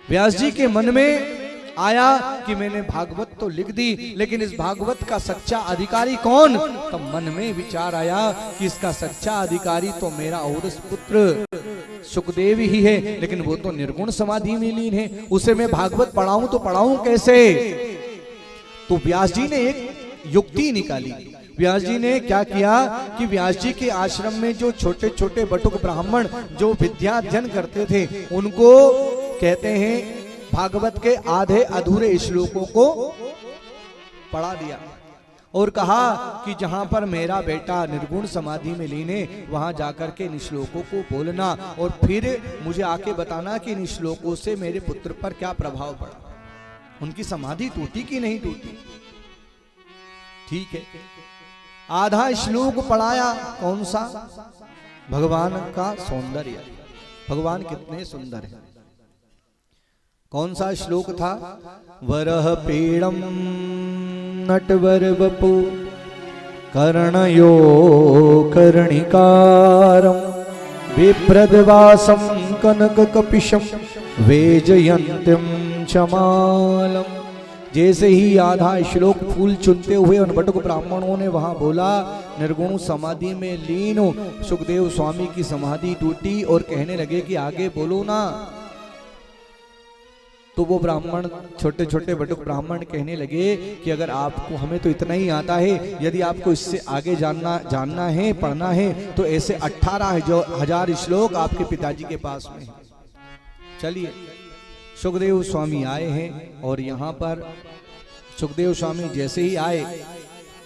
व्यास जी के मन में आया कि मैंने भागवत तो लिख दी, लेकिन इस भागवत का सच्चा अधिकारी कौन? तब मन में विचार आया कि इसका सच्चा अधिकारी तो मेरा औरस पुत्र सुखदेव ही है, लेकिन वो तो निर्गुण समाधि में लीन है, उसे मैं भागवत पढ़ाऊं तो पढ़ाऊं कैसे? तो व्यास जी ने एक युक्ति निकाली। व्यास जी ने क्या किया कि व्यास जी के आश्रम में जो छोटे छोटे बटुक ब्राह्मण जो विद्यार्जन करते थे, उनको कहते हैं भागवत के आधे अधूरे श्लोकों को पढ़ा दिया और कहा कि जहां पर मेरा बेटा निर्गुण समाधि में लीन है, वहां जाकर के इन श्लोकों को बोलना और फिर मुझे आके बताना कि इन श्लोकों से मेरे पुत्र पर क्या प्रभाव पड़ा, उनकी समाधि टूटी कि नहीं टूटी। ठीक है, आधा श्लोक पढ़ाया। कौन सा? भगवान का सौंदर्य, भगवान कितने सुंदर है। कौन सा श्लोक था? वरह पीड़म नटवर वपु कर्णयो कर्णिकारम विप्रदवासम कनक कपिशम वेजयंत्यम चमालम। जैसे ही आधा श्लोक फूल चुनते हुए उन बटुक ब्राह्मणों ने वहां बोला निर्गुण समाधि में लीन हो, सुखदेव स्वामी की समाधि टूटी और कहने लगे कि आगे बोलो ना। तो वो ब्राह्मण, छोटे छोटे बटुक ब्राह्मण कहने लगे कि अगर आपको, हमें तो इतना ही आता है, यदि आपको इससे आगे जानना है, पढ़ना है, तो ऐसे 18,000 श्लोक आपके पिताजी के पास में। चलिए, सुखदेव स्वामी आए हैं और यहाँ पर सुखदेव स्वामी जैसे ही आए,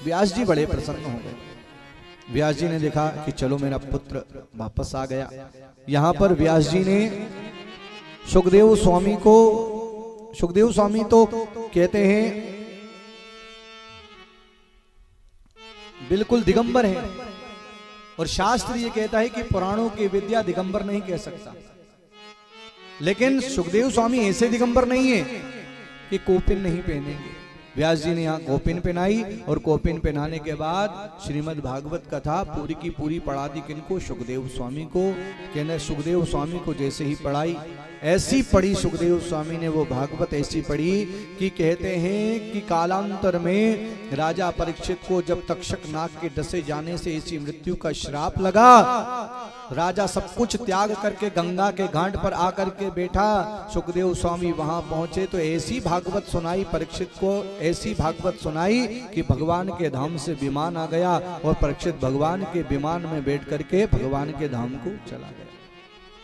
व्यास जी बड़े प्रसन्न हो गए। व्यास जी ने देखा कि चलो मेरा पुत्र वापस आ गया। यहाँ पर व्यास जी ने सुखदेव स्वामी को, सुखदेव स्वामी तो कहते हैं बिल्कुल दिगंबर हैं, और शास्त्र ये कहता है कि पुराणों की विद्या दिगंबर नहीं कह सकता, लेकिन सुखदेव स्वामी ऐसे दिगंबर नहीं है कि कोपिन नहीं पहनेंगे। व्यास जी ने यहाँ कोपिन पहनाई और कोपिन पहनाने के बाद श्रीमद् भागवत कथा पूरी की पूरी पढ़ा दी। किनको? सुखदेव स्वामी को। कहने सुखदेव स्वामी को जैसे ही पढ़ाई, ऐसी पढ़ी सुखदेव स्वामी ने वो भागवत, ऐसी पढ़ी कि कहते हैं कि कालांतर में राजा परीक्षित को जब तक्षक नाग के डसे जाने से ऐसी मृत्यु का श्राप लगा, राजा सब कुछ त्याग करके गंगा के घाट पर आकर के बैठा। सुखदेव स्वामी वहां पहुंचे तो ऐसी भागवत सुनाई परीक्षित को, ऐसी भागवत सुनाई कि भगवान के धाम से विमान आ गया और परीक्षित भगवान के विमान में बैठ करके भगवान के धाम को चला गया।